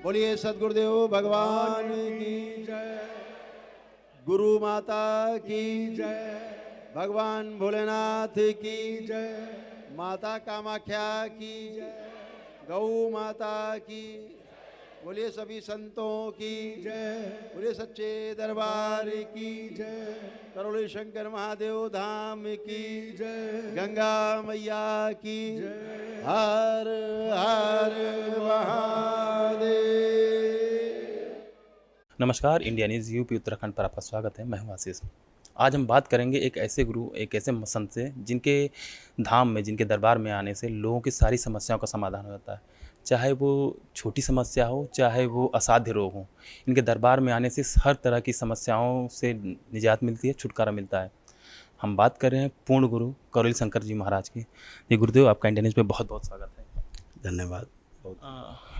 बोलिए सद्गुरुदेव भगवान की जय, गुरु माता की जय, भगवान भोलेनाथ की जय, माता कामाख्या की जय, गौ माता की, बोलिए सभी संतों की जय, बोलिए सच्चे दरबार की जय, करोली शंकर महादेव धाम की जय, गंगा मैया की जय, हर हर महादेव। नमस्कार, इंडिया न्यूज़ यूपी उत्तराखंड पर आपका स्वागत है। मैं हूं आशीष। आज हम बात करेंगे एक ऐसे गुरु, एक ऐसे संत से जिनके धाम में, जिनके दरबार में आने से लोगों की सारी समस्याओं का समाधान हो जाता है। चाहे वो छोटी समस्या हो, चाहे वो असाध्य रोग हो, इनके दरबार में आने से हर तरह की समस्याओं से निजात मिलती है, छुटकारा मिलता है। हम बात कर रहे हैं पूर्ण गुरु करोली शंकर जी महाराज की। जी गुरुदेव, आपका इंडिया न्यूज़ में बहुत बहुत स्वागत है। धन्यवाद।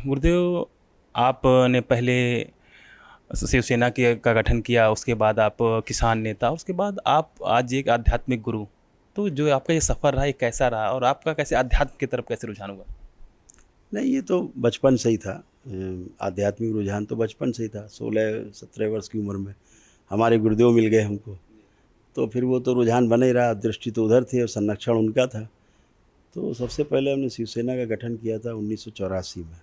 गुरुदेव, आपने पहले शिवसेना का गठन किया, उसके बाद आप किसान नेता, उसके बाद आप आज एक आध्यात्मिक गुरु। तो जो आपका ये सफ़र रहा, ये कैसा रहा और आपका कैसे आध्यात्म की तरफ कैसे रुझान हुआ? नहीं, ये तो बचपन से ही था। आध्यात्मिक रुझान तो बचपन से ही था। 16-17 वर्ष की उम्र में हमारे गुरुदेव मिल गए हमको, तो फिर वो तो रुझान बना ही रहा। दृष्टि तो उधर थी और संरक्षण उनका था। तो सबसे पहले हमने शिवसेना का गठन किया था 1984 में।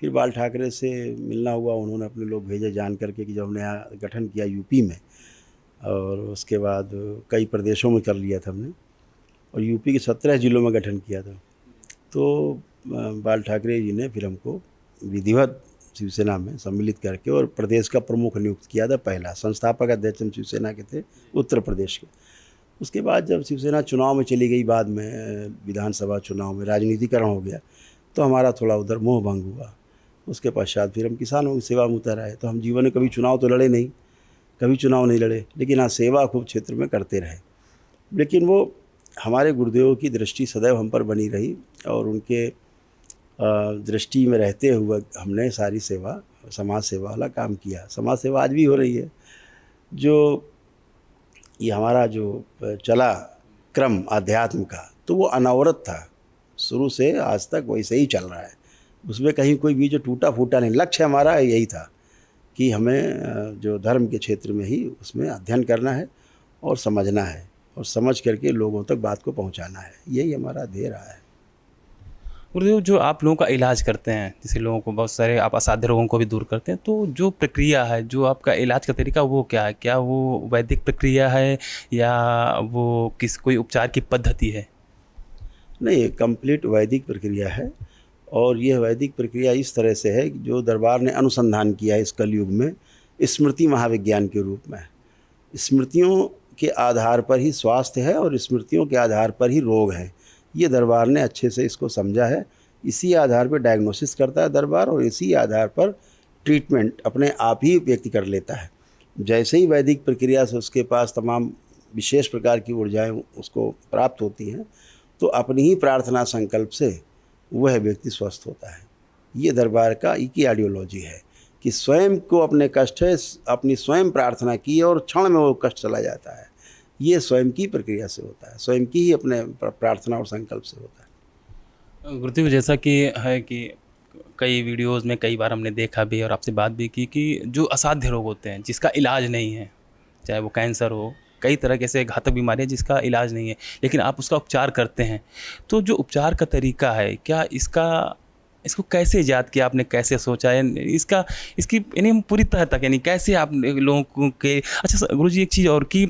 फिर बाल ठाकरे से मिलना हुआ, उन्होंने अपने लोग भेजे जान करके कि जब हमने यहाँ गठन किया यूपी में, और उसके बाद कई प्रदेशों में कर लिया था हमने, और यूपी के 17 जिलों में गठन किया था। तो बाल ठाकरे जी ने फिर हमको विधिवत शिवसेना में सम्मिलित करके और प्रदेश का प्रमुख नियुक्त किया था। पहला संस्थापक अध्यक्ष हम शिवसेना के थे, उत्तर प्रदेश के। उसके बाद जब शिवसेना चुनाव में चली गई, बाद में विधानसभा चुनाव में राजनीतिकरण हो गया, तो हमारा थोड़ा उधर मोह भंग हुआ। उसके पश्चात फिर हम किसानों की सेवा में उतर आए। तो हम जीवन में कभी चुनाव तो लड़े नहीं, कभी चुनाव नहीं लड़े, लेकिन हाँ सेवा खूब क्षेत्र में करते रहे। लेकिन वो हमारे गुरुदेव की दृष्टि सदैव हम पर बनी रही, और उनके दृष्टि में रहते हुए हमने सारी सेवा, समाज सेवा वाला काम किया। समाज सेवा आज भी हो रही है। जो ये हमारा जो चला क्रम अध्यात्म का, तो वो अनवरत था, शुरू से आज तक वैसे ही चल रहा है। उसमें कहीं कोई भी जो टूटा फूटा नहीं। लक्ष्य हमारा यही था कि हमें जो धर्म के क्षेत्र में ही उसमें अध्ययन करना है और समझना है, और समझ करके लोगों तक बात को पहुंचाना है। यही हमारा ध्येय रहा है। गुरुदेव, जो आप लोगों का इलाज करते हैं, जैसे लोगों को बहुत सारे आप असाध्य रोगों को भी दूर करते हैं, तो जो प्रक्रिया है, जो आपका इलाज का तरीका, वो क्या है? क्या वो वैदिक प्रक्रिया है या वो कोई उपचार की पद्धति है? नहीं, कंप्लीट वैदिक प्रक्रिया है। और यह वैदिक प्रक्रिया इस तरह से है कि जो दरबार ने अनुसंधान किया है इस कलयुग में, स्मृति महाविज्ञान के रूप में। स्मृतियों के आधार पर ही स्वास्थ्य है और स्मृतियों के आधार पर ही रोग है। ये दरबार ने अच्छे से इसको समझा है। इसी आधार पर डायग्नोसिस करता है दरबार, और इसी आधार पर ट्रीटमेंट अपने आप ही व्यक्ति कर लेता है। जैसे ही वैदिक प्रक्रिया से उसके पास तमाम विशेष प्रकार की ऊर्जाएँ उसको प्राप्त होती हैं, तो अपनी ही प्रार्थना संकल्प से वह व्यक्ति स्वस्थ होता है। ये दरबार का एक ही आइडियोलॉजी है कि स्वयं को अपने कष्ट है, अपनी स्वयं प्रार्थना की और क्षण में वो कष्ट चला जाता है। ये स्वयं की प्रक्रिया से होता है, स्वयं की ही अपने प्रार्थना और संकल्प से होता है। गुरुदेव, जैसा कि है कि कई वीडियोस में कई बार हमने देखा भी और आपसे बात भी की कि जो असाध्य रोग होते हैं, जिसका इलाज नहीं है, चाहे वो कैंसर हो, कई तरह के ऐसे घातक बीमारी है जिसका इलाज नहीं है, लेकिन आप उसका उपचार करते हैं। तो जो उपचार का तरीका है, क्या इसको कैसे ईजाद किया आपने, कैसे सोचा है इसकी यानी हम पूरी तरह तक, यानी कैसे आप लोगों के। अच्छा गुरुजी, एक चीज़ और कि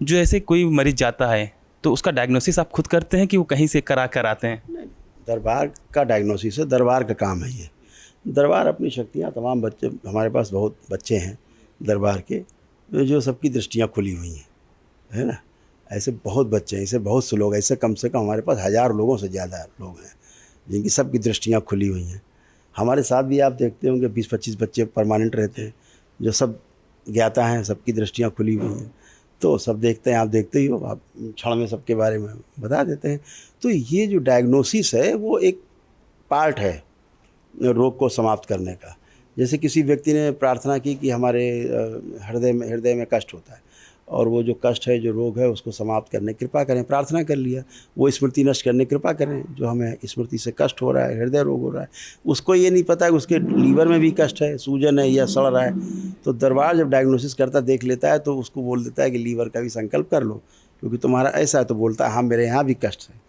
जो ऐसे कोई मरीज जाता है तो उसका डायग्नोसिस आप खुद करते हैं कि वो कहीं से करा कर आते हैं? नहीं, दरबार का डायग्नोसिस है, दरबार का काम है ये। दरबार अपनी शक्तियाँ, तमाम बच्चे हमारे पास बहुत बच्चे हैं दरबार के, जो सबकी दृष्टियाँ खुली हुई हैं, है ना। ऐसे बहुत बच्चे हैं, ऐसे बहुत से लोग, ऐसे कम से कम हमारे पास 1000 लोगों से ज़्यादा लोग हैं जिनकी सबकी दृष्टियाँ खुली हुई हैं। हमारे साथ भी आप देखते होंगे 20-25 बच्चे परमानेंट रहते हैं, जो सब ज्ञाता हैं, सबकी दृष्टियाँ खुली हुई हैं। तो सब देखते हैं, आप देखते ही हो, आप क्षण में सबके बारे में बता देते हैं। तो ये जो डायग्नोसिस है वो एक पार्ट है रोग को समाप्त करने का। जैसे किसी व्यक्ति ने प्रार्थना की कि हमारे हृदय में कष्ट होता है, और वो जो कष्ट है, जो रोग है, उसको समाप्त करने कृपा करें। प्रार्थना कर लिया, वो स्मृति नष्ट करने कृपा करें। जो हमें स्मृति से कष्ट हो रहा है, हृदय रोग हो रहा है, उसको ये नहीं पता है कि उसके लीवर में भी कष्ट है, सूजन है या सड़ रहा है, तो दरबार जब डायग्नोसिस करता देख लेता है तो उसको बोल देता है कि लीवर का भी संकल्प कर लो, क्योंकि तुम्हारा ऐसा है। तो बोलता है हाँ मेरे यहाँ भी कष्ट है।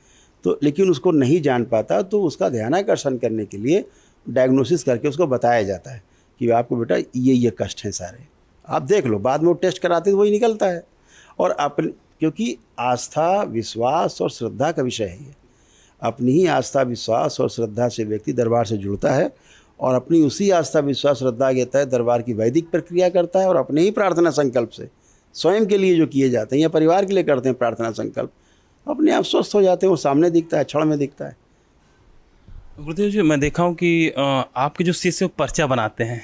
तो लेकिन उसको नहीं जान पाता, तो उसका ध्यानाकर्षण करने के लिए डायग्नोसिस करके उसको बताया जाता है कि आपको बेटा ये कष्ट हैं सारे, आप देख लो। बाद में वो टेस्ट कराते तो वही निकलता है। और अपने, क्योंकि आस्था, विश्वास और श्रद्धा का विषय है ये। अपनी ही आस्था, विश्वास और श्रद्धा से व्यक्ति दरबार से जुड़ता है और अपनी उसी आस्था, विश्वास, श्रद्धा के तहत दरबार की वैदिक प्रक्रिया करता है और अपने ही प्रार्थना संकल्प से स्वयं के लिए जो किए जाते हैं या परिवार के लिए करते हैं प्रार्थना संकल्प, अपने आप स्वस्थ हो जाते हैं। वो सामने दिखता है, क्षण में दिखता है। गुरुदेव जी, मैं देखा हूँ कि आपके जो शिष्य पर्चा बनाते हैं,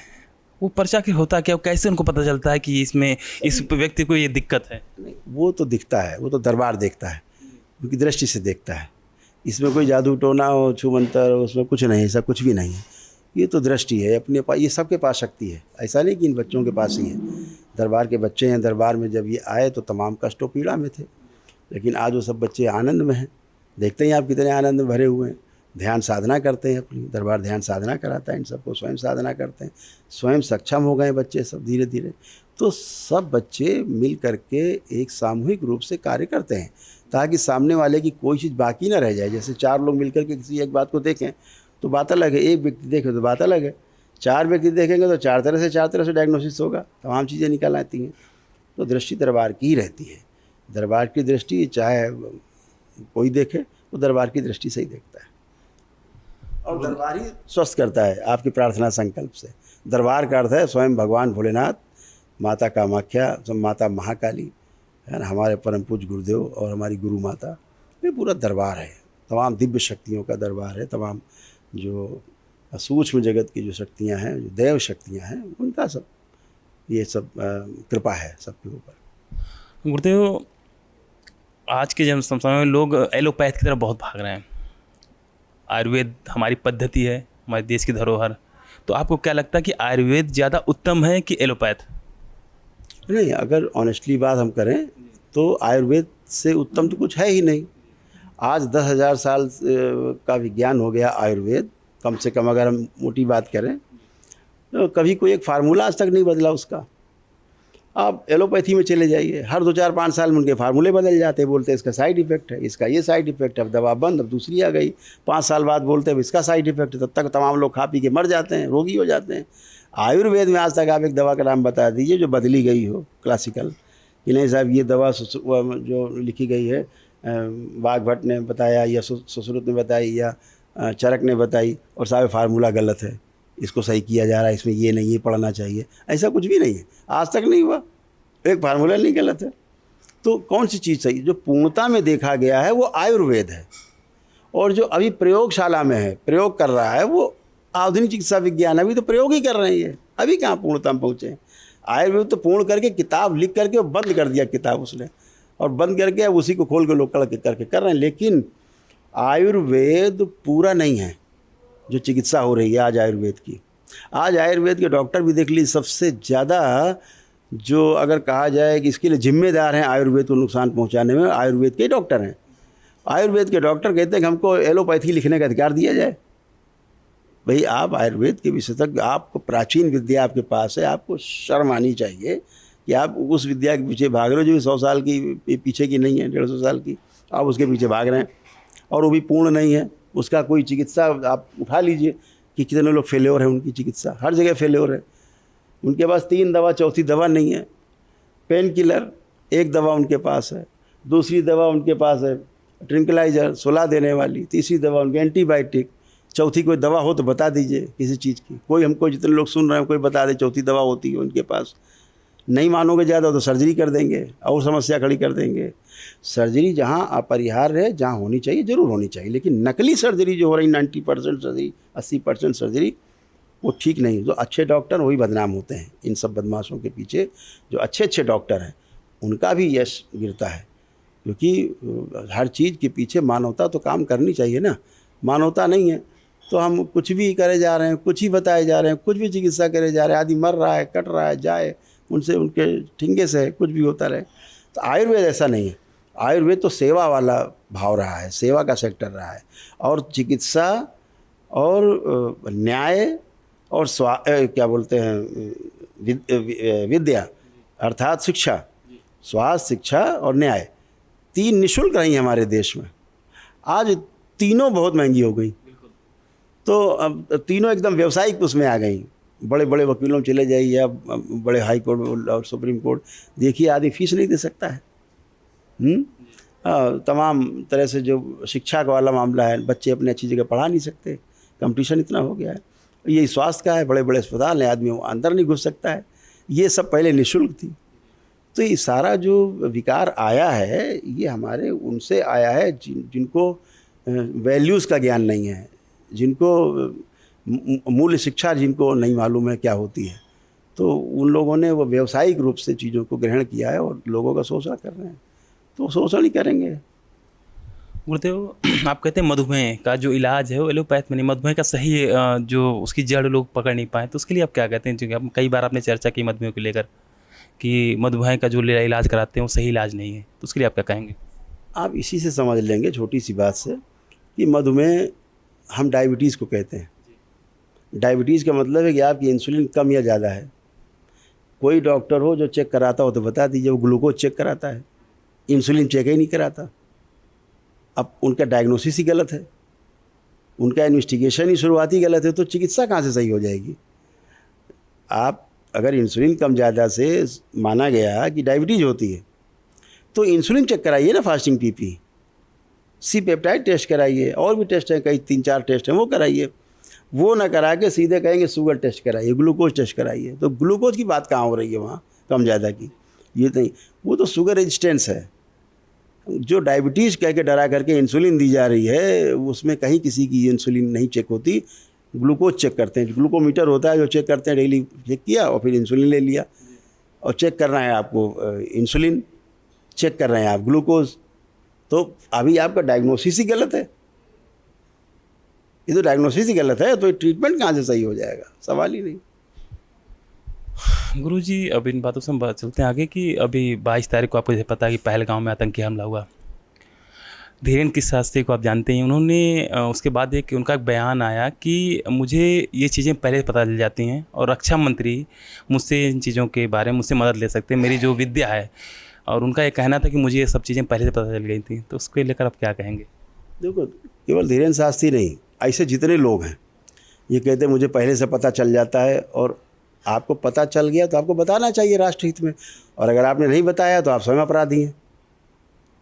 वो पर्चा के होता क्या, कैसे उनको पता चलता है कि इसमें इस व्यक्ति को ये दिक्कत है? नहीं, वो तो दिखता है, वो तो दरबार देखता है, उनकी दृष्टि से देखता है। इसमें कोई जादू टोना हो, छूमंतर हो, उसमें कुछ नहीं, ऐसा कुछ भी नहीं है। ये तो दृष्टि है अपने पास, ये सबके पास शक्ति है। ऐसा नहीं कि इन बच्चों के पास ही है। दरबार के बच्चे हैं, दरबार में जब ये आए तो तमाम कष्टों पीड़ा में थे, लेकिन आज वो सब बच्चे आनंद में हैं। देखते हैं आप कितने आनंद में भरे हुए हैं। ध्यान साधना करते हैं अपनी, दरबार ध्यान साधना कराता है इन सबको, स्वयं साधना करते हैं, स्वयं सक्षम हो गए बच्चे सब धीरे धीरे। तो सब बच्चे मिल करके एक सामूहिक रूप से कार्य करते हैं ताकि सामने वाले की कोई चीज़ बाकी ना रह जाए। जैसे 4 लोग मिल करके किसी एक बात को देखें तो बात अलग है, एक व्यक्ति देखे तो बात अलग है, 4 व्यक्ति देखेंगे तो 4 तरह से डायग्नोसिस होगा, तमाम चीज़ें निकल आती हैं। तो दृष्टि दरबार की ही रहती है। दरबार की दृष्टि चाहे कोई देखे, वो दरबार की दृष्टि से ही देखता है और दरबार ही स्वस्थ करता है आपकी प्रार्थना संकल्प से। दरबार का अर्थ है स्वयं भगवान भोलेनाथ, माता कामाख्या, माता महाकाली, है ना, हमारे परम पूज्य गुरुदेव और हमारी गुरु माता। ये पूरा दरबार है, तमाम दिव्य शक्तियों का दरबार है। तमाम जो सूक्ष्म जगत की जो शक्तियाँ हैं, जो देव शक्तियाँ हैं, उनका सब ये सब कृपा है सबके ऊपर। गुरुदेव, आज के जन समय में लोग एलोपैथ की तरफ बहुत भाग रहे हैं। आयुर्वेद हमारी पद्धति है, हमारे देश की धरोहर। तो आपको क्या लगता है कि आयुर्वेद ज़्यादा उत्तम है कि एलोपैथ? नहीं, अगर ऑनेस्टली बात हम करें तो आयुर्वेद से उत्तम तो कुछ है ही नहीं। आज 10,000 साल का विज्ञान हो गया आयुर्वेद, कम से कम अगर हम मोटी बात करें तो कभी कोई एक फार्मूला आज तक नहीं बदला उसका। आप एलोपैथी में चले जाइए, हर 2-4-5 साल में उनके फार्मूले बदल जाते हैं। बोलते हैं इसका साइड इफ़ेक्ट है, इसका ये साइड इफ़ेक्ट है, अब दवा बंद, अब दूसरी आ गई। 5 साल बाद बोलते हैं इसका साइड इफ़ेक्ट है, तब तक तमाम लोग खा पी के मर जाते हैं, रोगी हो जाते हैं। आयुर्वेद में आज तक आप एक दवा का नाम बता दीजिए जो बदली गई हो क्लासिकल, कि नहीं साहब ये दवा जो लिखी गई है वाघभट्ट ने बताया या सुश्रुत ने बताई या चरक ने बताई और साहब फार्मूला गलत है, इसको सही किया जा रहा है, इसमें ये नहीं, ये पढ़ना चाहिए, ऐसा कुछ भी नहीं है, आज तक नहीं हुआ। एक फार्मूला नहीं गलत है। तो कौन सी चीज़ सही? जो पूर्णता में देखा गया है वो आयुर्वेद है, और जो अभी प्रयोगशाला में है, प्रयोग कर रहा है, वो आधुनिक चिकित्सा विज्ञान। अभी तो प्रयोग ही कर रहे हैं, अभी कहाँ पूर्णता में पहुँचे। आयुर्वेद तो पूर्ण करके किताब लिख करके बंद कर दिया किताब उसने, और बंद करके अब उसी को खोल के लोग करके कर रहे हैं। लेकिन आयुर्वेद पूरा नहीं है जो चिकित्सा हो रही है आज आयुर्वेद की। आज आयुर्वेद के डॉक्टर भी देख लीजिए, सबसे ज़्यादा जो अगर कहा जाए कि इसके लिए जिम्मेदार हैं आयुर्वेद को नुकसान पहुंचाने में, आयुर्वेद के डॉक्टर हैं। आयुर्वेद के डॉक्टर कहते हैं कि हमको एलोपैथी लिखने का अधिकार दिया जाए। भाई आप आयुर्वेद के विशेषज्ञ, आपको प्राचीन विद्या आपके पास है, आपको शर्म आनी चाहिए कि आप उस विद्या के पीछे भाग रहे हो जो 100 साल की पीछे की नहीं है, 150 साल की, आप उसके पीछे भाग रहे हैं और वो भी पूर्ण नहीं है। उसका कोई चिकित्सा आप उठा लीजिए कि कितने लोग फेल्योर हैं, उनकी चिकित्सा हर जगह फेल्योर है। उनके पास 3 दवा, चौथी दवा नहीं है। पेन किलर 1 दवा उनके पास है, दूसरी दवा उनके पास है ट्रिंकलाइजर, सुला देने वाली, तीसरी दवा उनकी एंटीबायोटिक, चौथी कोई दवा हो तो बता दीजिए किसी चीज़ की। कोई हमको जितने लोग सुन रहे हैं कोई बता दे चौथी दवा होती है उनके पास। नहीं मानोगे ज़्यादा तो सर्जरी कर देंगे और समस्या खड़ी कर देंगे। सर्जरी जहाँ अपरिहार्य है, जहाँ होनी चाहिए ज़रूर होनी चाहिए, लेकिन नकली सर्जरी जो हो रही 90% सर्जरी, 80% सर्जरी, वो ठीक नहीं। जो अच्छे डॉक्टर वही बदनाम होते हैं इन सब बदमाशों के पीछे। जो अच्छे डॉक्टर हैं उनका भी यश गिरता है, क्योंकि हर चीज़ के पीछे मानवता तो काम करनी चाहिए ना। मानवता नहीं है तो हम कुछ भी करे जा रहे हैं, कुछ ही बताए जा रहे हैं, कुछ भी चिकित्सा करे जा रहे हैं। आदमी मर रहा है, कट रहा है, जाए उनसे उनके ठिंगे से है, कुछ भी होता रहे। तो आयुर्वेद ऐसा नहीं है। आयुर्वेद तो सेवा वाला भाव रहा है, सेवा का सेक्टर रहा है। और चिकित्सा और न्याय और क्या बोलते हैं विद्या अर्थात शिक्षा, स्वास्थ्य, शिक्षा और न्याय, 3 निःशुल्क रही हैं हमारे देश में। आज तीनों बहुत महंगी हो गई, तो अब तीनों एकदम व्यावसायिक उसमें आ गई। बड़े बड़े वकीलों में चले जाइए या बड़े हाई कोर्ट और सुप्रीम कोर्ट, देखिए आदमी फीस नहीं दे सकता है। तमाम तरह से जो शिक्षा का वाला मामला है, बच्चे अपने अच्छी जगह पढ़ा नहीं सकते, कंपटीशन इतना हो गया है। ये स्वास्थ्य का है, बड़े बड़े अस्पताल हैं, आदमी अंदर नहीं घुस सकता है। ये सब पहले निःशुल्क थी। तो ये सारा जो विकार आया है ये हमारे उनसे आया है जिनको वैल्यूज़ का ज्ञान नहीं है, जिनको मूल्य शिक्षा जिनको नहीं मालूम है क्या होती है। तो उन लोगों ने वो व्यावसायिक रूप से चीज़ों को ग्रहण किया है और लोगों का शोषण कर रहे हैं, तो शोषण ही करेंगे। गुरुदेव, आप कहते हैं मधुमेह का जो इलाज है वो एलोपैथ में नहीं, मधुमेह का सही जो उसकी जड़ लोग पकड़ नहीं पाए, तो उसके लिए आप क्या कहते हैं? क्योंकि आप कई बार आपने चर्चा की मधुमेह को लेकर कि मधुमेह का जो इलाज कराते हैं वो सही इलाज नहीं है, तो उसके लिए आप क्या कहेंगे? आप इसी से समझ लेंगे छोटी सी बात से कि मधुमेह हम डायबिटीज़ को कहते हैं। डायबिटीज़ का मतलब है कि आपकी इंसुलिन कम या ज़्यादा है। कोई डॉक्टर हो जो चेक कराता हो तो बता दीजिए, वो ग्लूकोज चेक कराता है, इंसुलिन चेक ही नहीं कराता। अब उनका डायग्नोसिस ही गलत है, उनका इन्वेस्टिगेशन ही शुरुआती गलत है, तो चिकित्सा कहाँ से सही हो जाएगी? आप अगर इंसुलिन कम ज़्यादा से माना गया कि डायबिटीज़ होती है तो इंसुलिन चेक कराइए ना, fasting PP, C peptide test कराइए, और भी टेस्ट हैं, कई 3-4 टेस्ट हैं, वो कराइए। वो ना करा के सीधे कहेंगे शुगर टेस्ट कराइए, ग्लूकोज टेस्ट कराइए। तो ग्लूकोज की बात कहाँ हो रही है वहाँ कम ज़्यादा की? ये नहीं, वो तो शुगर रेजिस्टेंस है। जो डायबिटीज़ कह के डरा करके इंसुलिन दी जा रही है उसमें कहीं किसी की इंसुलिन नहीं चेक होती, ग्लूकोज चेक करते हैं। ग्लूकोमीटर होता है जो चेक करते हैं, डेली चेक किया और फिर इंसुलिन ले लिया। और चेक करना है आपको इंसुलिन, चेक कर रहे हैं आप ग्लूकोज, तो अभी आपका डायग्नोसिस ही गलत है। ये तो डायग्नोसिस ही गलत है, तो ट्रीटमेंट कहाँ से सही हो जाएगा? सवाल ही नहीं। गुरुजी, अब इन बातों से हम बात चलते हैं आगे कि अभी 22 तारीख को आपको जैसे पता है कि पहलगाम में आतंकी हमला हुआ। धीरेन्द्र की शास्त्री को आप जानते हैं, उन्होंने उसके बाद उनका एक बयान आया कि मुझे ये चीज़ें पहले पता चल जाती हैं और रक्षा मंत्री मुझसे इन चीज़ों के बारे में मुझसे मदद ले सकते हैं, मेरी जो विद्या है। और उनका ये कहना था कि मुझे ये सब चीज़ें पहले से पता चल गई थी, तो उसको लेकर आप क्या कहेंगे? देखो, केवल धीरेन्द्र शास्त्री नहीं, ऐसे जितने लोग हैं ये कहते हैं मुझे पहले से पता चल जाता है। और आपको पता चल गया तो आपको बताना चाहिए राष्ट्रहित में, और अगर आपने नहीं बताया तो आप स्वयं अपराधी हैं।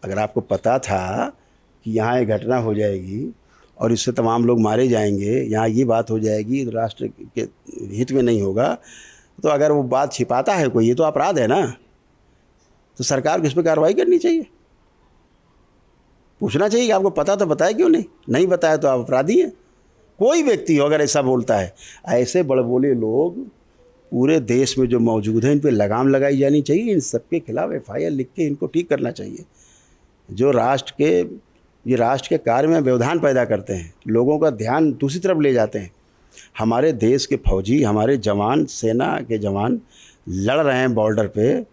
अगर आपको पता था कि यहाँ ये घटना हो जाएगी और इससे तमाम लोग मारे जाएंगे, यहाँ ये बात हो जाएगी, तो राष्ट्र के हित में नहीं होगा, तो अगर वो बात छिपाता है कोई, ये तो अपराध है ना। तो सरकार को इस पर कार्रवाई करनी चाहिए, पूछना चाहिए कि आपको पता तो बताया क्यों नहीं, नहीं बताया तो आप अपराधी हैं। कोई व्यक्ति हो अगर ऐसा बोलता है, ऐसे बड़बोले लोग पूरे देश में जो मौजूद हैं, इन पे लगाम लगाई जानी चाहिए। इन सबके खिलाफ FIR लिख के इनको ठीक करना चाहिए। जो राष्ट्र के कार्य में व्यवधान पैदा करते हैं, लोगों का ध्यान दूसरी तरफ ले जाते हैं। हमारे देश के फौजी, हमारे जवान, सेना के जवान लड़ रहे हैं बॉर्डर पे,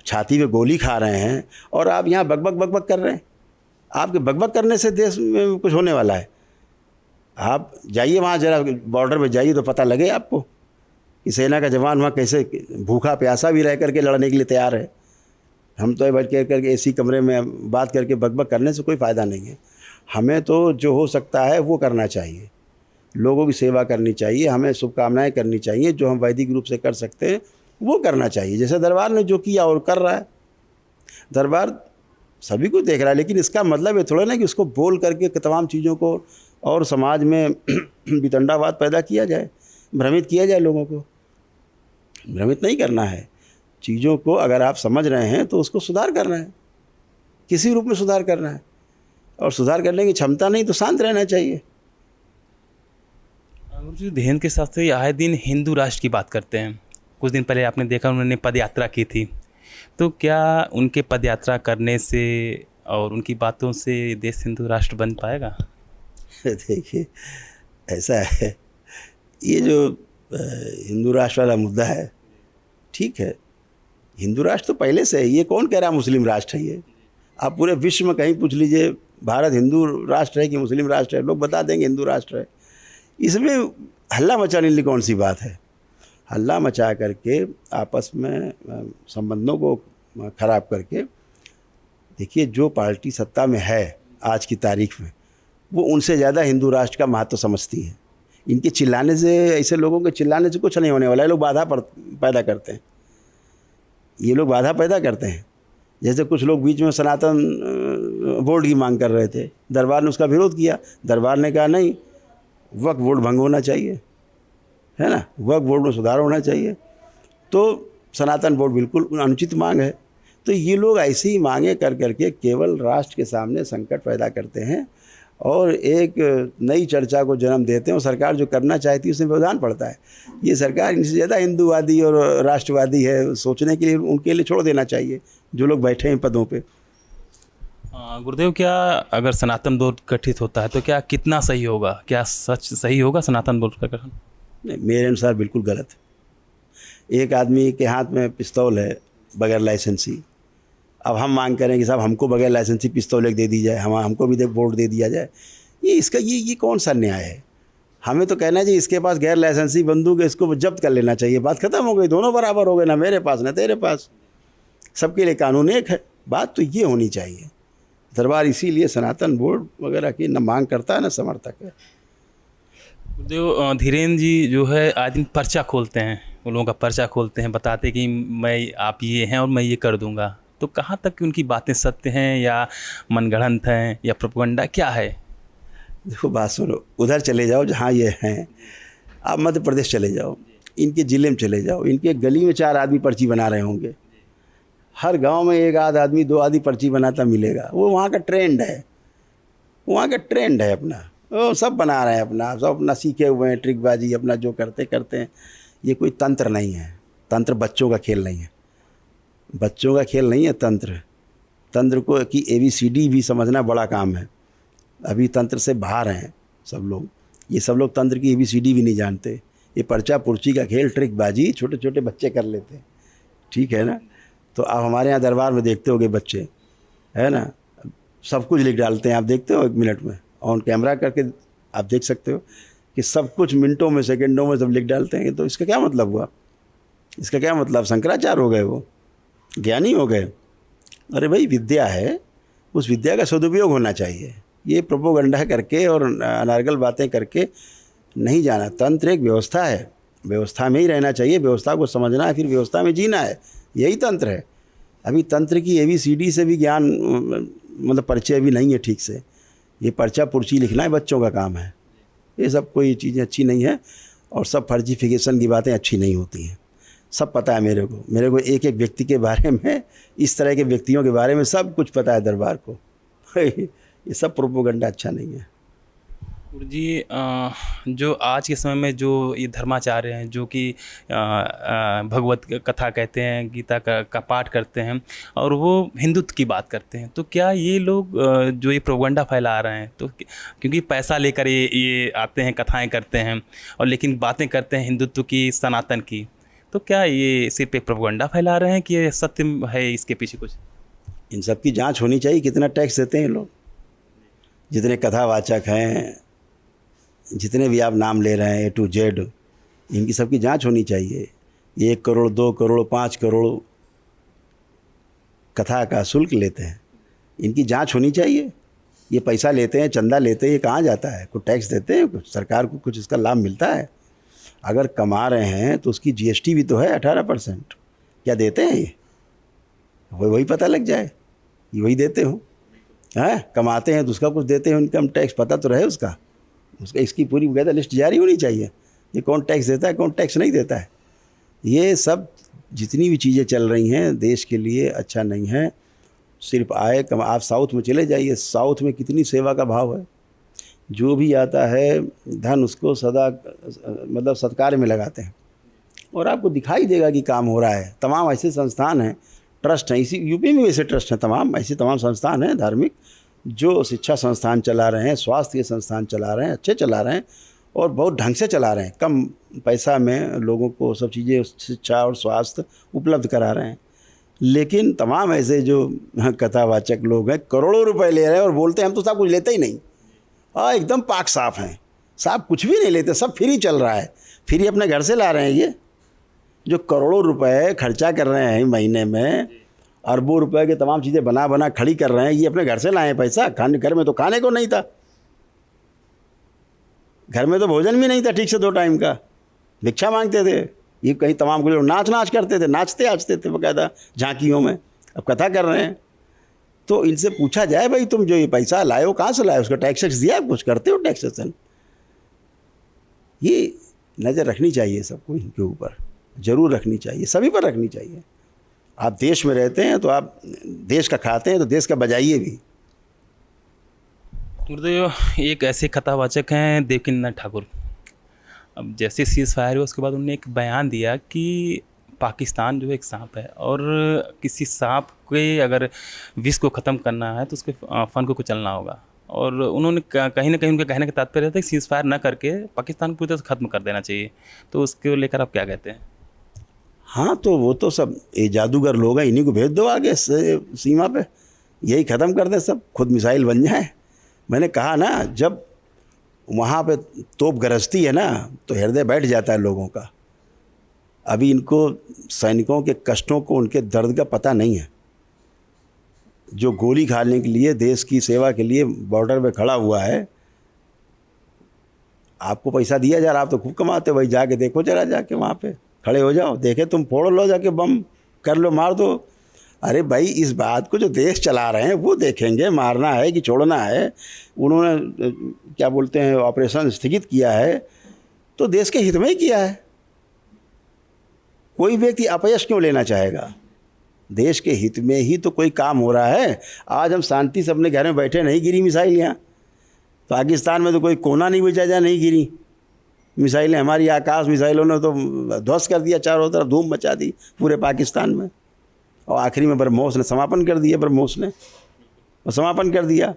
छाती में गोली खा रहे हैं, और आप यहाँ बकबक कर रहे हैं। आपके बकबक करने से देश में कुछ होने वाला है? आप जाइए वहाँ, ज़रा बॉर्डर पे जाइए तो पता लगे आपको कि सेना का जवान वहाँ कैसे भूखा प्यासा भी रह करके लड़ने के लिए तैयार है। हम तो बैठ करके AC कमरे में बात करके बकबक करने से कोई फ़ायदा नहीं है। हमें तो जो हो सकता है वो करना चाहिए, लोगों की सेवा करनी चाहिए, हमें शुभकामनाएं करनी चाहिए, जो हम वैदिक रूप से कर सकते हैं वो करना चाहिए। जैसे दरबार ने जो किया और कर रहा है, दरबार सभी को देख रहा है, लेकिन इसका मतलब ये थोड़ा ना कि उसको बोल करके तमाम चीज़ों को और समाज में वितंडावाद पैदा किया जाए, भ्रमित किया जाए। लोगों को भ्रमित नहीं करना है। चीज़ों को अगर आप समझ रहे हैं तो उसको सुधार करना है, किसी रूप में सुधार करना है, और सुधार करने की क्षमता नहीं तो शांत रहना चाहिए। धीरेन्द्र के शास्त्री आए दिन हिंदू राष्ट्र की बात करते हैं। कुछ दिन पहले आपने देखा उन्होंने पद यात्रा की थी, तो क्या उनके पद यात्रा करने से और उनकी बातों से देश हिंदू राष्ट्र बन पाएगा? देखिए, ऐसा है, ये जो हिंदू राष्ट्र वाला मुद्दा है, ठीक है, हिंदू राष्ट्र तो पहले से है, ये कौन कह रहा है मुस्लिम राष्ट्र है? ये आप पूरे विश्व में कहीं पूछ लीजिए, भारत हिंदू राष्ट्र है कि मुस्लिम राष्ट्र है, लोग बता देंगे हिंदू राष्ट्र है। इसमें हल्ला मचाने के लिए कौन सी बात है? हल्ला मचा करके आपस में संबंधों को ख़राब करके, देखिए जो पार्टी सत्ता में है आज की तारीख में, वो उनसे ज़्यादा हिंदू राष्ट्र का महत्व समझती है। इनके चिल्लाने से, ऐसे लोगों के चिल्लाने से कुछ नहीं होने वाला है। लोग बाधा पैदा करते हैं, ये लोग बाधा पैदा करते हैं। जैसे कुछ लोग बीच में सनातन बोर्ड की मांग कर रहे थे, दरबार ने उसका विरोध किया। दरबार ने कहा नहीं, वक्फ बोर्ड भंग होना चाहिए, है ना, वक्फ बोर्ड में सुधार होना चाहिए। तो सनातन बोर्ड बिल्कुल अनुचित मांग है। तो ये लोग ऐसी ही मांगे कर करके केवल राष्ट्र के सामने संकट पैदा करते हैं और एक नई चर्चा को जन्म देते हैं। और सरकार जो करना चाहती है उसमें व्यवधान पड़ता है। ये सरकार इनसे ज़्यादा हिंदूवादी और राष्ट्रवादी है, सोचने के लिए उनके लिए छोड़ देना चाहिए जो लोग बैठे हैं पदों पे। गुरुदेव, क्या अगर सनातन बोर्ड गठित होता है तो क्या कितना सही होगा? क्या सच सही होगा सनातन बोर्ड का गठन? नहीं, मेरे अनुसार बिल्कुल गलत है। एक आदमी के हाथ में पिस्तौल है बगैर लाइसेंसी, अब हम मांग करें कि साहब हमको बगैर लाइसेंसी पिस्तौल एक दे दी जाए, हमको भी बोर्ड दे दिया जाए, ये कौन सा न्याय है? हमें तो कहना चाहिए इसके पास गैर लाइसेंसी बंदूक है, इसको जब्त कर लेना चाहिए, बात खत्म हो गई, दोनों बराबर हो गए, ना मेरे पास ना तेरे पास, सबके लिए कानून एक है। बात तो ये होनी चाहिए। दरबार इसीलिए सनातन बोर्ड वगैरह की न मांग करता है न समर्थक है। गुरुदेव, धीरेन्द्र जी जो है आज दिन पर्चा खोलते हैं, उन लोगों का पर्चा खोलते हैं, बताते कि मैं आप ये हैं और मैं ये कर दूंगा। तो कहाँ तक उनकी बातें सत्य हैं या मनगढ़ंत हैं या प्रोपेगेंडा, क्या है? देखो बात सुनो, उधर चले जाओ जहाँ ये हैं, आप मध्य प्रदेश चले जाओ, इनके ज़िले में चले जाओ, इनके गली में 4 आदमी पर्ची बना रहे होंगे, हर गांव में 1 आध आदमी 2 आदमी पर्ची बनाता मिलेगा। वो वहाँ का ट्रेंड है, वहाँ का ट्रेंड है अपना, वो सब बना रहे हैं अपना, सब अपना सीखे हुए हैं, ट्रिकबाजी अपना जो करते हैं। ये कोई तंत्र नहीं है, तंत्र बच्चों का खेल नहीं है, बच्चों का खेल नहीं है तंत्र को कि ABCD भी समझना बड़ा काम है। अभी तंत्र से बाहर हैं सब लोग, ये सब लोग तंत्र की ABCD भी नहीं जानते। ये पर्चा पुर्ची का खेल, ट्रिकबाजी छोटे छोटे बच्चे कर लेते हैं, ठीक है ना। तो आप हमारे यहाँ दरबार में देखते होगे बच्चे, है ना, सब कुछ लिख डालते हैं, आप देखते हो 1 मिनट में ऑन कैमरा करके आप देख सकते हो कि सब कुछ मिनटों में सेकंडों में सब लिख डालते हैं। तो इसका क्या मतलब हुआ? इसका क्या मतलब? शंकराचार्य हो गए, वो ज्ञानी हो गए? अरे भाई विद्या है, उस विद्या का सदुपयोग होना चाहिए। ये प्रोपोगंडा करके और अनार्गल बातें करके नहीं जाना। तंत्र एक व्यवस्था है, व्यवस्था में ही रहना चाहिए, व्यवस्था को समझना है, फिर व्यवस्था में जीना है, यही तंत्र है। अभी तंत्र की ABCD से भी ज्ञान मतलब परिचय भी नहीं है ठीक से। ये पर्चा पुर्ची लिखना है बच्चों का काम है। ये सब कोई चीज़ें अच्छी नहीं है और सब फर्जीफिकेशन की बातें अच्छी नहीं होती हैं। सब पता है मेरे को एक एक व्यक्ति के बारे में, इस तरह के व्यक्तियों के बारे में सब कुछ पता है दरबार को। ये सब प्रोपोगंडा अच्छा नहीं है। गुरुजी, जो आज के समय में जो ये धर्माचार्य हैं, जो कि भगवत कथा कहते हैं, गीता का पाठ करते हैं और वो हिंदुत्व की बात करते हैं, तो क्या ये लोग जो ये प्रोपेगेंडा फैला रहे हैं, तो क्योंकि पैसा लेकर ये आते हैं, कथाएं करते हैं और लेकिन बातें करते हैं हिंदुत्व की, सनातन की, तो क्या ये सिर्फ एक प्रोपेगेंडा फैला रहे हैं कि ये सत्य है इसके पीछे कुछ? इन सब की जांच होनी चाहिए। कितना टैक्स देते हैं लोग, जितने कथावाचक हैं, जितने भी आप नाम ले रहे हैं A to Z, इनकी सबकी जांच होनी चाहिए। 1 करोड़ 2 करोड़ 5 करोड़ कथा का शुल्क लेते हैं, इनकी जांच होनी चाहिए। ये पैसा लेते हैं, चंदा लेते हैं, ये कहाँ जाता है? कुछ टैक्स देते हैं, कुछ सरकार को कुछ इसका लाभ मिलता है? अगर कमा रहे हैं तो उसकी GST भी तो है 18%। क्या देते हैं ये? वही पता लग जाए, ये वही देते हो, हैं? कमाते हैं तो उसका कुछ देते हैं, इनकम टैक्स पता तो रहे उसका इसकी पूरी बकायदा लिस्ट जारी होनी चाहिए। ये कौन टैक्स देता है, कौन टैक्स नहीं देता है। ये सब जितनी भी चीज़ें चल रही हैं देश के लिए अच्छा नहीं है। सिर्फ आए कम। आप साउथ में चले जाइए, साउथ में कितनी सेवा का भाव है। जो भी आता है धन उसको सदा मतलब सत्कार में लगाते हैं और आपको दिखाई देगा कि काम हो रहा है। तमाम ऐसे संस्थान हैं, ट्रस्ट हैं, इसी यूपी में वैसे ट्रस्ट हैं, तमाम संस्थान हैं धार्मिक, जो शिक्षा संस्थान चला रहे हैं, स्वास्थ्य के संस्थान चला रहे हैं, अच्छे चला रहे हैं और बहुत ढंग से चला रहे हैं, कम पैसा में लोगों को सब चीज़ें, शिक्षा और स्वास्थ्य उपलब्ध करा रहे हैं। लेकिन तमाम ऐसे जो कथावाचक लोग हैं करोड़ों रुपए ले रहे हैं और बोलते हैं हम तो साहब कुछ लेते ही नहीं। हाँ, एकदम पाक साफ हैं साहब, कुछ भी नहीं लेते, सब फ्री चल रहा है, फ्री अपने घर से ला रहे हैं। ये जो करोड़ों रुपए खर्चा कर रहे हैं महीने में, अरबों रुपए के तमाम चीज़ें बना बना खड़ी कर रहे हैं, ये अपने घर से लाए हैं पैसा। खाने घर में तो खाने को नहीं था, घर में तो भोजन भी नहीं था ठीक से 2 टाइम का, भिक्षा मांगते थे। ये कहीं तमाम लोग नाच करते थे, नाचते थे बकायदा झांकियों में, अब कथा कर रहे हैं। तो इनसे पूछा जाए भाई तुम जो ये पैसा लाए हो कहाँ से लाए, उसका टैक्स दिया, कुछ करते हो टैक्सेशन? ये नज़र रखनी चाहिए सबको, इनके ऊपर ज़रूर रखनी चाहिए, सभी पर रखनी चाहिए। आप देश में रहते हैं तो आप देश का खाते हैं तो देश का बजाइए भी। गुरुदेव, एक ऐसे कथावाचक हैं देवकीनंदन ठाकुर। अब जैसे सीज़ फायर हुआ उसके बाद उन्होंने एक बयान दिया कि पाकिस्तान जो एक सांप है और किसी सांप के अगर विष को ख़त्म करना है तो उसके फन को कुचलना होगा। और उन्होंने कहीं ना कहीं उनके कहने का तात्पर्य था कि सीज़ फायर ना करके पाकिस्तान पूरी तरह से ख़त्म कर देना चाहिए। तो उसको लेकर आप क्या कहते हैं? हाँ, तो वो तो सब ये जादूगर लोग हैं, इन्हीं को भेज दो आगे सीमा पे, यही ख़त्म कर दे सब, खुद मिसाइल बन जाए। मैंने कहा ना, जब वहाँ पे तोप गरजती है ना तो हृदय बैठ जाता है लोगों का। अभी इनको सैनिकों के कष्टों को, उनके दर्द का पता नहीं है। जो गोली खाने के लिए, देश की सेवा के लिए बॉर्डर पे खड़ा हुआ है, आपको पैसा दिया जा रहा, आप तो खूब कमाते हो भाई, जाके देखो जरा, जाके वहाँ पे खड़े हो जाओ, देखे तुम, फोड़ लो जाके, बम कर लो, मार दो। अरे भाई, इस बात को जो देश चला रहे हैं वो देखेंगे, मारना है कि छोड़ना है। उन्होंने क्या बोलते हैं, ऑपरेशन स्थगित किया है तो देश के हित में ही किया है। कोई व्यक्ति अपयश क्यों लेना चाहेगा? देश के हित में ही तो कोई काम हो रहा है। आज हम शांति से अपने घर में बैठे, नहीं गिरी मिसाइल यहाँ। पाकिस्तान में तो कोई कोना नहीं बचा जहाँ नहीं गिरी मिसाइलें। हमारी आकाश मिसाइलों ने तो ध्वस्त कर दिया, चारों तरफ धूम मचा दी पूरे पाकिस्तान में। और आखिरी में ब्रह्मोस ने समापन कर दिया, ब्रह्मोस ने समापन कर दिया।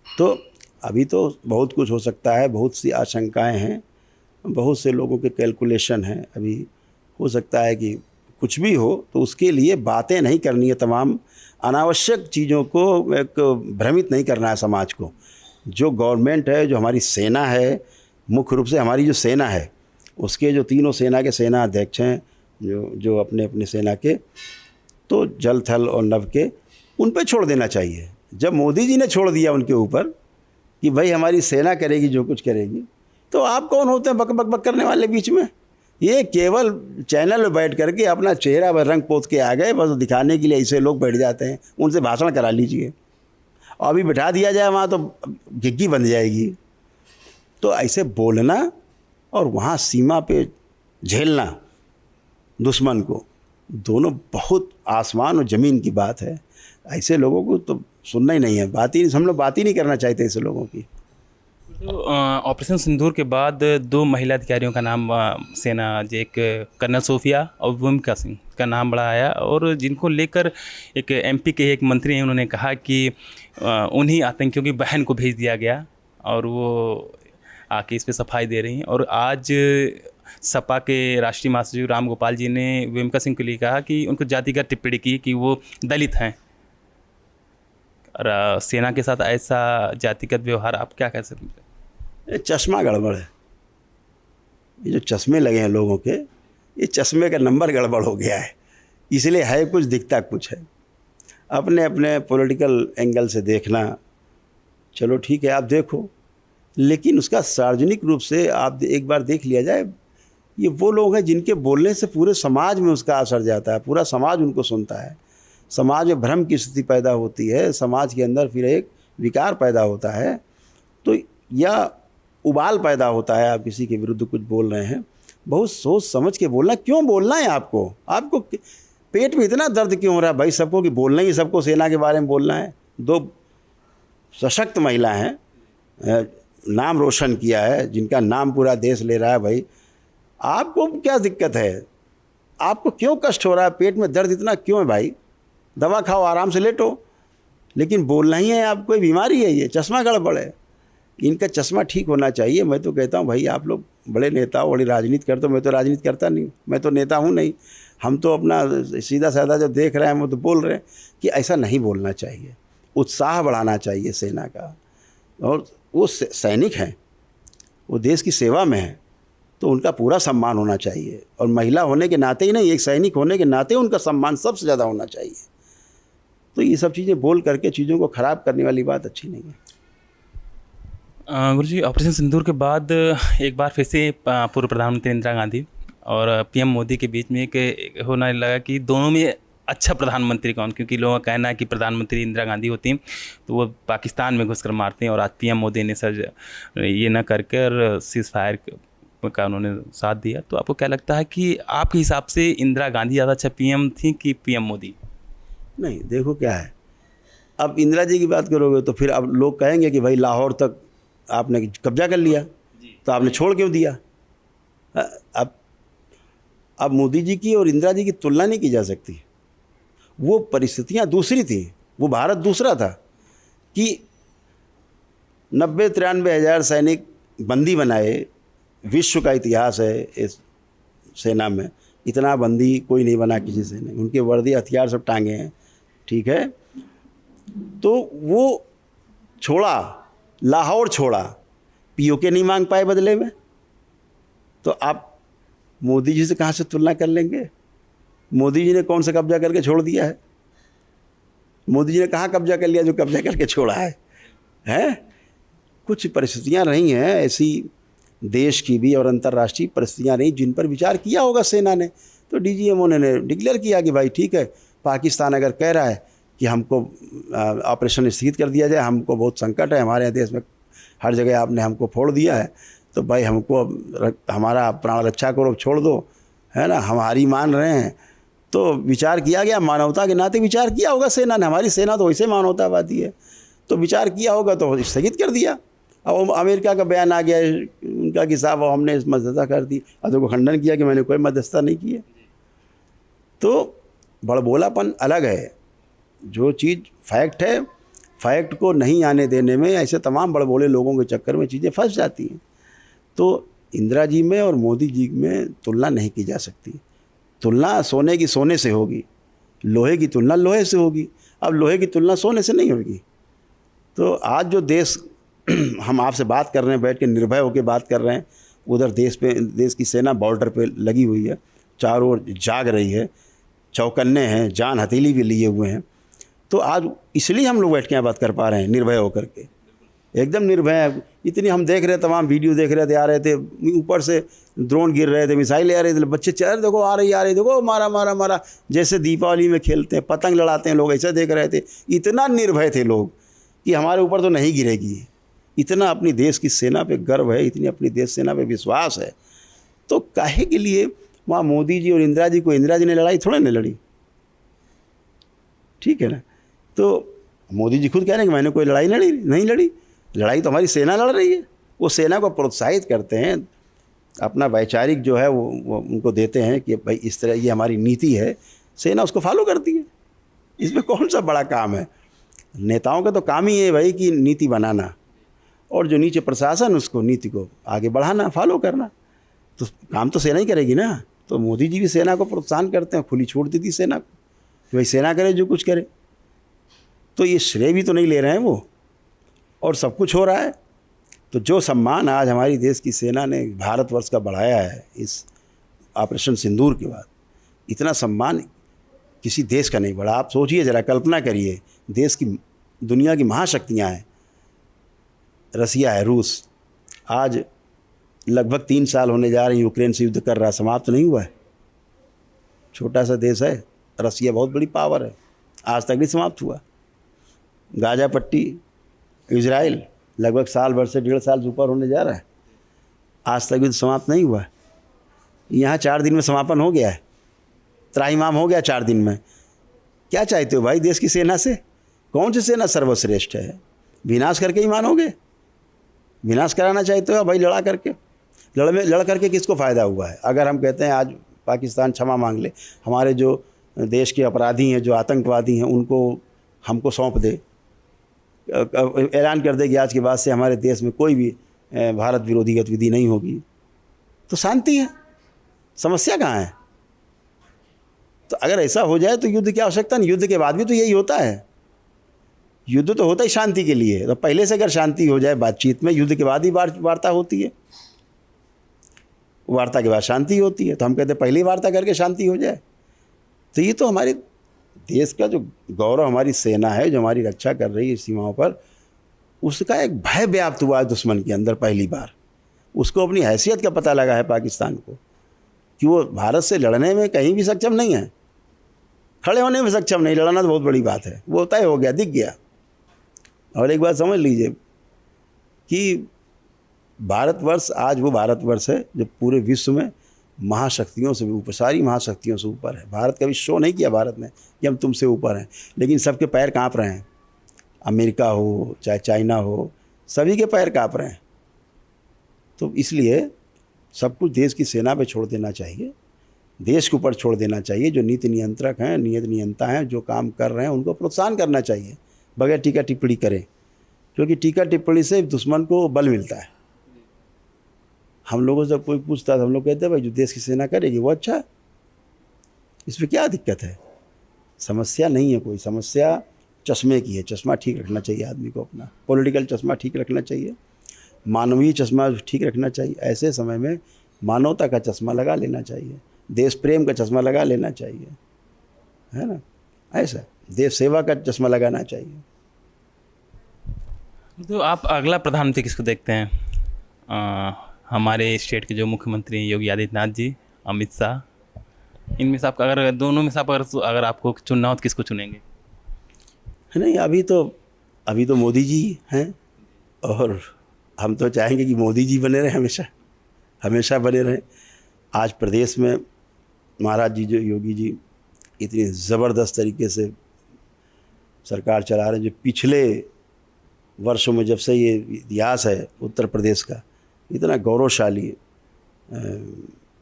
तो अभी तो बहुत कुछ हो सकता है, बहुत सी आशंकाएं हैं, बहुत से लोगों के कैलकुलेशन हैं। अभी हो सकता है कि कुछ भी हो, तो उसके लिए बातें नहीं करनी है, तमाम अनावश्यक चीज़ों को एक भ्रमित नहीं करना है समाज को। जो गवर्नमेंट है, जो हमारी सेना है, मुख्य रूप से हमारी जो सेना है, उसके जो तीनों सेना के सेना अध्यक्ष हैं, जो अपने अपने सेना के, तो जल, थल और नभ के, उन पे छोड़ देना चाहिए। जब मोदी जी ने छोड़ दिया उनके ऊपर कि भाई हमारी सेना करेगी जो कुछ करेगी, तो आप कौन होते हैं बक बक बक करने वाले बीच में? ये केवल चैनल में बैठ करके अपना चेहरा पर रंग पोत के आ गए, बस दिखाने के लिए ऐसे लोग बैठ जाते हैं। उनसे भाषण करा लीजिए, और अभी बिठा दिया जाए वहाँ तो घिग्गी बन जाएगी। तो ऐसे बोलना और वहाँ सीमा पे झेलना दुश्मन को, दोनों बहुत आसमान और ज़मीन की बात है। ऐसे लोगों को तो सुनना ही नहीं है, बात ही, हम लोग बात ही नहीं करना चाहते ऐसे लोगों की। तो ऑपरेशन सिंदूर के बाद 2 महिला अधिकारियों का नाम सेना, एक कर्नल सोफिया और भूमिका सिंह का नाम बड़ा आया, और जिनको लेकर एक एमपी के एक मंत्री हैं, उन्होंने कहा कि उन्हीं आतंकियों की बहन को भेज दिया गया और वो आके इस पे सफाई दे रही हैं। और आज सपा के राष्ट्रीय महासचिव राम गोपाल जी ने भूमिका सिंह के लिए कहा कि उनको जातिगत टिप्पणी की कि वो दलित हैं। और सेना के साथ ऐसा जातिगत व्यवहार आप क्या कह सकते हैं? ये चश्मा गड़बड़ है। ये जो चश्मे लगे हैं लोगों के, ये चश्मे का नंबर गड़बड़ हो गया है, इसलिए है कुछ, दिखता कुछ है। अपने अपने पॉलिटिकल एंगल से देखना, चलो ठीक है, आप देखो, लेकिन उसका सार्वजनिक रूप से आप एक बार देख लिया जाए। ये वो लोग हैं जिनके बोलने से पूरे समाज में उसका असर जाता है, पूरा समाज उनको सुनता है, समाज में भ्रम की स्थिति पैदा होती है, समाज के अंदर फिर एक विकार पैदा होता है, तो या उबाल पैदा होता है। आप किसी के विरुद्ध कुछ बोल रहे हैं, बहुत सोच समझ के बोलना। क्यों बोलना है आपको? आपको पेट में इतना दर्द क्यों हो रहा है भाई सबको कि बोलना ही सबको सेना के बारे में बोलना है? 2 सशक्त महिला हैं, नाम रोशन किया है, जिनका नाम पूरा देश ले रहा है। भाई आपको क्या दिक्कत है? आपको क्यों कष्ट हो रहा है? पेट में दर्द इतना क्यों है भाई? दवा खाओ, आराम से लेटो, लेकिन बोलना ही है आपको। बीमारी है, ये चश्मा गड़बड़ है। इनका चश्मा ठीक होना चाहिए। मैं तो कहता हूँ भाई आप लोग बड़े नेता हो, बड़ी राजनीति करते हो, मैं तो राजनीति करता नहीं, मैं तो नेता हूँ नहीं। हम तो अपना सीधा साधा जो देख रहे हैं वो तो बोल रहे हैं कि ऐसा नहीं बोलना चाहिए, उत्साह बढ़ाना चाहिए सेना का। और वो सैनिक हैं, वो देश की सेवा में हैं, तो उनका पूरा सम्मान होना चाहिए। और महिला होने के नाते ही नहीं, एक सैनिक होने के नाते उनका सम्मान सबसे ज़्यादा होना चाहिए। तो ये सब चीज़ें बोल करके चीज़ों को ख़राब करने वाली बात अच्छी नहीं है। गुरुजी, ऑपरेशन सिंदूर के बाद एक बार फिर से पूर्व प्रधानमंत्री इंदिरा गांधी और पीएम मोदी के बीच में एक होने लगा कि दोनों में अच्छा प्रधानमंत्री कौन, क्योंकि लोगों का कहना है कि प्रधानमंत्री इंदिरा गांधी होती तो वो पाकिस्तान में घुसकर मारते हैं, और आज पीएम मोदी ने सर ये न करके और सीज़ फायर का उन्होंने साथ दिया। तो आपको क्या लगता है कि आपके हिसाब से इंदिरा गांधी ज़्यादा अच्छा पीएम थी कि पीएम मोदी? नहीं, देखो क्या है, अब इंदिरा जी की बात करोगे तो फिर अब लोग कहेंगे कि भाई लाहौर तक आपने कब्जा कर लिया तो आपने छोड़ क्यों दिया। अब मोदी जी की और इंदिरा जी की तुलना नहीं की जा सकती। वो परिस्थितियां दूसरी थी, वो भारत दूसरा था कि 90-93 हज़ार सैनिक बंदी बनाए। विश्व का इतिहास है इस सेना में, इतना बंदी कोई नहीं बना किसी से नहीं। उनके वर्दी हथियार सब टांगे हैं, ठीक है। तो वो छोड़ा, लाहौर छोड़ा, पीओके नहीं मांग पाए बदले में। तो आप मोदी जी से कहाँ से तुलना कर लेंगे? मोदी जी ने कौन सा कब्जा करके छोड़ दिया है? मोदी जी ने कहाँ कब्जा कर लिया जो कब्जा करके छोड़ा है? हैं? कुछ परिस्थितियाँ रही हैं ऐसी, देश की भी और अंतर्राष्ट्रीय परिस्थितियाँ रही जिन पर विचार किया होगा सेना ने। तो डीजीएमओ ने डिक्लेयर किया कि भाई ठीक है, पाकिस्तान अगर कह रहा है कि हमको ऑपरेशन स्थगित कर दिया जाए, हमको बहुत संकट है, हमारे देश में हर जगह आपने हमको फोड़ दिया है, तो भाई हमको हमारा प्राण रक्षा करो, छोड़ दो, है ना, हम हारी मान रहे हैं। तो विचार किया गया, मानवता के नाते विचार किया होगा सेना ने। हमारी सेना तो वैसे मानवतावादी है, तो विचार किया होगा तो स्थगित कर दिया। अब अमेरिका का बयान आ गया उनका कि साहब हमने मध्यस्थता कर दी, अदर को खंडन किया कि मैंने कोई मध्यस्थता नहीं की है। तो बड़बोलापन अलग है, जो चीज़ फैक्ट है, फैक्ट को नहीं आने देने में ऐसे तमाम बड़बोले लोगों के चक्कर में चीज़ें फंस जाती हैं। तो इंदिरा जी में और मोदी जी में तुलना नहीं की जा सकती। तुलना सोने की सोने से होगी, लोहे की तुलना लोहे से होगी। अब लोहे की तुलना सोने से नहीं होगी। तो आज जो देश हम आपसे बात कर रहे हैं, बैठ के निर्भय होकर बात कर रहे हैं, उधर देश की सेना बॉर्डर पे लगी हुई है, चारों ओर जाग रही है, चौकन्ने हैं, जान हथेली भी लिए हुए हैं। तो आज इसलिए हम लोग बैठ के यहाँ बात कर पा रहे हैं निर्भय होकर के, एकदम निर्भय। इतनी हम देख रहे, तमाम वीडियो देख रहे थे, आ रहे थे, ऊपर से ड्रोन गिर रहे थे, मिसाइलें आ रही थी, बच्चे चल देखो आ रही देखो मारा मारा मारा, जैसे दीपावली में खेलते हैं, पतंग लड़ाते हैं लोग, ऐसे देख रहे थे। इतना निर्भय थे लोग कि हमारे ऊपर तो नहीं गिरेगी। इतना अपनी देश की सेना पे गर्व है, इतनी अपनी देश सेना पे विश्वास है। तो काहे के लिए वहाँ मोदी जी और इंदिरा जी को, इंदिरा जी ने लड़ाई थोड़ा नहीं लड़ी, ठीक है ना। तो मोदी जी खुद कह रहे हैं कि मैंने कोई लड़ाई नहीं लड़ी, लड़ाई तो हमारी सेना लड़ रही है। वो सेना को प्रोत्साहित करते हैं, अपना वैचारिक जो है वो उनको देते हैं कि भाई इस तरह ये हमारी नीति है, सेना उसको फॉलो करती है। इसमें कौन सा बड़ा काम है? नेताओं का तो काम ही है भाई कि नीति बनाना, और जो नीचे प्रशासन उसको नीति को आगे बढ़ाना, फॉलो करना। तो काम तो सेना ही करेगी ना। तो मोदी जी भी सेना को प्रोत्साहन करते हैं, खुली छूट दी थी सेना को कि भाई सेना करे जो कुछ करे। तो ये श्रेय भी तो नहीं ले रहे हैं वो, और सब कुछ हो रहा है। तो जो सम्मान आज हमारी देश की सेना ने भारतवर्ष का बढ़ाया है इस ऑपरेशन सिंदूर के बाद, इतना सम्मान किसी देश का नहीं बढ़ा। आप सोचिए ज़रा, कल्पना करिए, देश की, दुनिया की महाशक्तियाँ हैं, रसिया है, रूस, आज लगभग 3 साल होने जा रहे हैं यूक्रेन से युद्ध कर रहा है, समाप्त नहीं हुआ है। छोटा सा देश है रसिया, बहुत बड़ी पावर है, आज तक नहीं समाप्त हुआ। गाजा पट्टी, इजराइल, लगभग साल भर से 1.5 साल से ऊपर होने जा रहा है, आज तक युद्ध समाप्त नहीं हुआ है। यहाँ 4 दिन में समापन हो गया है, त्राहिमाम हो गया 4 दिन में। क्या चाहते हो भाई देश की सेना से? कौन सी सेना सर्वश्रेष्ठ है? विनाश करके ही मानोगे? विनाश कराना चाहते हो भाई लड़ा करके? लड़ करके किसको फ़ायदा हुआ है? अगर हम कहते हैं आज पाकिस्तान क्षमा मांग ले, हमारे जो देश के अपराधी हैं, जो आतंकवादी हैं, उनको हमको सौंप दे, ऐलान कर दे कि आज के बाद से हमारे देश में कोई भी भारत विरोधी गतिविधि नहीं होगी, तो शांति है, समस्या कहाँ है? तो अगर ऐसा हो जाए तो युद्ध की आवश्यकता नहीं। युद्ध के बाद भी तो यही होता है, युद्ध तो होता ही शांति के लिए। तो पहले से अगर शांति हो जाए बातचीत में, युद्ध के बाद ही वार्ता होती है, वार्ता के बाद शांति होती है। तो हम कहते हैं पहले ही वार्ता करके शांति हो जाए। तो ये तो हमारे देश का जो गौरव, हमारी सेना है जो हमारी रक्षा कर रही है सीमाओं पर, उसका एक भय व्याप्त हुआ है दुश्मन के अंदर पहली बार। उसको अपनी हैसियत का पता लगा है पाकिस्तान को कि वो भारत से लड़ने में कहीं भी सक्षम नहीं है, खड़े होने में सक्षम नहीं। लड़ना तो बहुत बड़ी बात है, वो तय हो गया, दिख गया। और एक बात समझ लीजिए कि भारतवर्ष आज वो भारतवर्ष है जो पूरे विश्व में महाशक्तियों से भी ऊपर, सारी महाशक्तियों से ऊपर है। भारत कभी शो नहीं किया भारत ने कि हम तुमसे ऊपर हैं, लेकिन सबके पैर कांप रहे हैं। अमेरिका हो चाहे चाइना हो, सभी के पैर कांप रहे हैं। तो इसलिए सब कुछ देश की सेना पे छोड़ देना चाहिए, देश के ऊपर छोड़ देना चाहिए। जो नीति नियंत्रक हैं, नियंता हैं, जो काम कर रहे हैं, उनको प्रोत्साहन करना चाहिए बगैर टीका टिप्पणी करें, क्योंकि टीका टिप्पणी से दुश्मन को बल मिलता है। हम लोगों से कोई पूछता है, हम लोग कहते हैं भाई जो देश की सेना करेगी वो अच्छा है, इसमें क्या दिक्कत है? समस्या नहीं है कोई, समस्या चश्मे की है। चश्मा ठीक रखना चाहिए आदमी को, अपना पॉलिटिकल चश्मा ठीक रखना चाहिए, मानवीय चश्मा ठीक रखना चाहिए। ऐसे समय में मानवता का चश्मा लगा लेना चाहिए, देश प्रेम का चश्मा लगा लेना चाहिए, है ना? ऐसा देश सेवा का चश्मा लगाना चाहिए। तो आप अगला प्रधानमंत्री किसको देखते हैं? हमारे स्टेट के जो मुख्यमंत्री हैं योगी आदित्यनाथ जी, अमित शाह, इनमें से आप अगर दोनों में से आप अगर आपको चुनना हो तो किसको चुनेंगे? नहीं, अभी तो मोदी जी हैं, और हम तो चाहेंगे कि मोदी जी बने रहें, हमेशा बने रहें। आज प्रदेश में महाराज जी, जो योगी जी, इतनी ज़बरदस्त तरीके से सरकार चला रहे हैं। जो पिछले वर्षों में जब से ये इतिहास है उत्तर प्रदेश का, इतना गौरवशाली,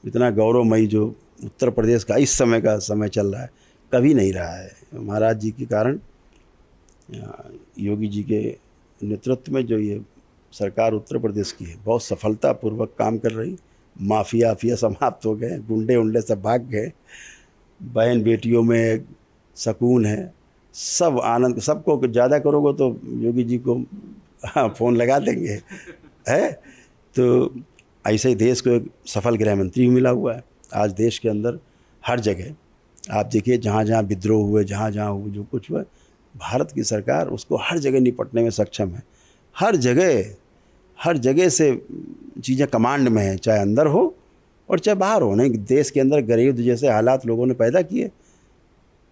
इतना गौरवमयी जो उत्तर प्रदेश का इस समय का समय चल रहा है, कभी नहीं रहा है। महाराज जी के कारण, योगी जी के नेतृत्व में जो ये सरकार उत्तर प्रदेश की है, बहुत सफलतापूर्वक काम कर रही। माफिया समाप्त हो गए, गुंडे उंडे सब भाग गए, बहन बेटियों में सुकून है, सब आनंद। सबको ज़्यादा करोगे तो योगी जी को फ़ोन लगा देंगे, है। तो ऐसे ही देश को एक सफल गृह मंत्री मिला हुआ है। आज देश के अंदर हर जगह आप देखिए, जहाँ जहाँ विद्रोह हुए, जहाँ जहाँ हुए, जो कुछ हुआ, भारत की सरकार उसको हर जगह निपटने में सक्षम है। हर जगह से चीज़ें कमांड में है, चाहे अंदर हो और चाहे बाहर हो। नहीं, देश के अंदर गरीब जैसे हालात लोगों ने पैदा किए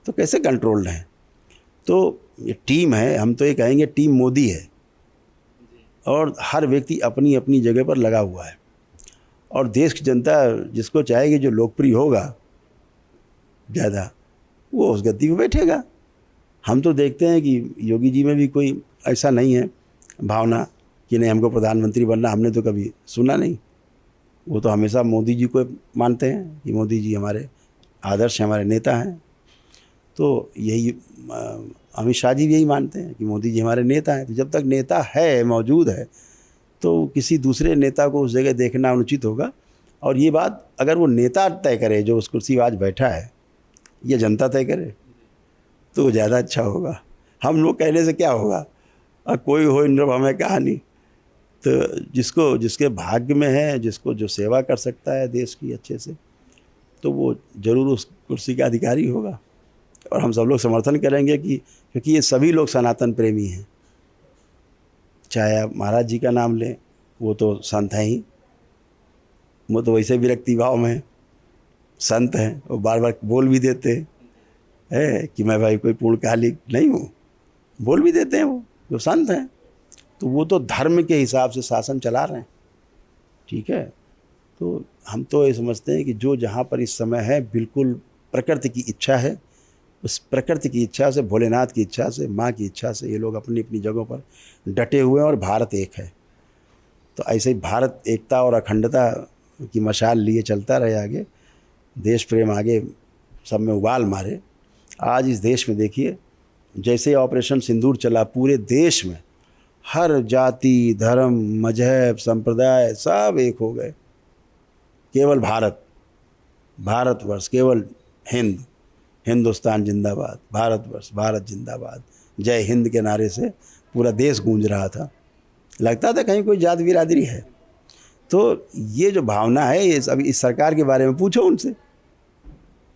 तो कैसे कंट्रोल्ड हैं? तो ये टीम है, हम तो ये कहेंगे टीम मोदी है, और हर व्यक्ति अपनी अपनी जगह पर लगा हुआ है। और देश की जनता जिसको चाहेगी, जो लोकप्रिय होगा ज़्यादा, वो उस गद्दी पे बैठेगा। हम तो देखते हैं कि योगी जी में भी कोई ऐसा नहीं है भावना कि नहीं हमको प्रधानमंत्री बनना, हमने तो कभी सुना नहीं। वो तो हमेशा मोदी जी को मानते हैं कि मोदी जी हमारे आदर्श हैं, हमारे नेता हैं। तो यही अमित शाह जी भी यही मानते हैं कि मोदी जी हमारे नेता हैं। तो जब तक नेता है, मौजूद है, तो किसी दूसरे नेता को उस जगह देखना अनुचित होगा। और ये बात अगर वो नेता तय करे, जो उस कुर्सी पर आज बैठा है, ये जनता तय करे, तो ज़्यादा अच्छा होगा। हम लोग कहने से क्या होगा? कोई हो नृप हमें कहानी। तो जिसके भाग्य में है, जिसको जो सेवा कर सकता है देश की अच्छे से, तो वो ज़रूर उस कुर्सी का अधिकारी होगा। और हम सब लोग समर्थन करेंगे कि, क्योंकि ये सभी लोग सनातन प्रेमी हैं। चाहे आप महाराज जी का नाम लें, वो तो संत हैं ही, वो तो वैसे विरक्ति भाव में संत हैं। वो बार बार बोल भी देते हैं कि मैं भाई कोई पूर्णकालिक नहीं हूँ, बोल भी देते हैं वो जो संत हैं। तो वो तो धर्म के हिसाब से शासन चला रहे हैं, ठीक है। तो हम तो ये समझते हैं कि जो जहाँ पर इस समय है, बिल्कुल प्रकृति की इच्छा है, उस प्रकृति की इच्छा से, भोलेनाथ की इच्छा से, माँ की इच्छा से ये लोग अपनी अपनी जगहों पर डटे हुए हैं, और भारत एक है। तो ऐसे ही भारत एकता और अखंडता की मशाल लिए चलता रहे आगे, देश प्रेम आगे सब में उबाल मारे। आज इस देश में देखिए जैसे ऑपरेशन सिंदूर चला पूरे देश में, हर जाति धर्म मजहब संप्रदाय सब एक हो गए। केवल भारतवर्ष, केवल हिंदुस्तान जिंदाबाद, भारतवर्ष भारत जिंदाबाद, जय हिंद के नारे से पूरा देश गूंज रहा था। लगता था कहीं कोई जात बिरादरी है। तो ये जो भावना है, ये अभी इस सरकार के बारे में पूछो उनसे,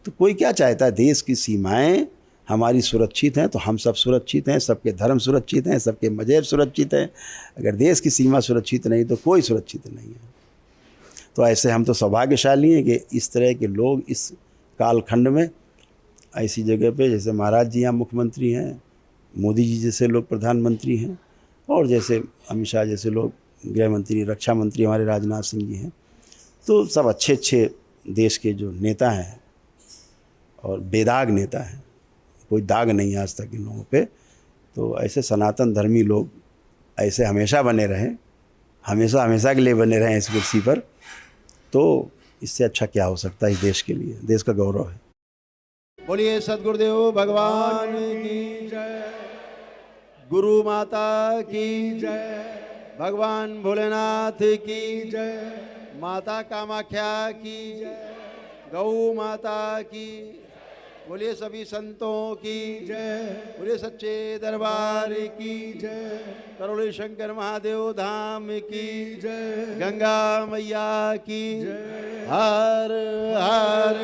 तो कोई क्या चाहता है? देश की सीमाएं हमारी सुरक्षित हैं तो हम सब सुरक्षित हैं, सबके धर्म सुरक्षित हैं, सबके मजहब सुरक्षित हैं। अगर देश की सीमा सुरक्षित नहीं तो कोई सुरक्षित नहीं है। तो ऐसे हम तो सौभाग्यशाली हैं कि इस तरह के लोग इस कालखंड में ऐसी जगह पे, जैसे महाराज जी यहाँ मुख्यमंत्री हैं, मोदी जी जैसे लोग प्रधानमंत्री हैं, और जैसे अमित शाह जैसे लोग गृह मंत्री, रक्षा मंत्री हमारे राजनाथ सिंह जी हैं। तो सब अच्छे अच्छे देश के जो नेता हैं और बेदाग नेता हैं, कोई दाग नहीं है आज तक इन लोगों पे। तो ऐसे सनातन धर्मी लोग ऐसे हमेशा बने रहें, हमेशा हमेशा के लिए बने रहें इस कुर्सी पर, तो इससे अच्छा क्या हो सकता है इस देश के लिए? देश का गौरव है। बोलिए सद्गुरुदेव भगवान की जय, गुरु माता की जय, भगवान भोलेनाथ की जय, माता कामाख्या की जय, गौ माता की। बोलिए सभी संतों की जय, बोलिए सच्चे दरबार की जय, करोड़े शंकर महादेव धाम की जय, गंगा मैया की जय, हर हर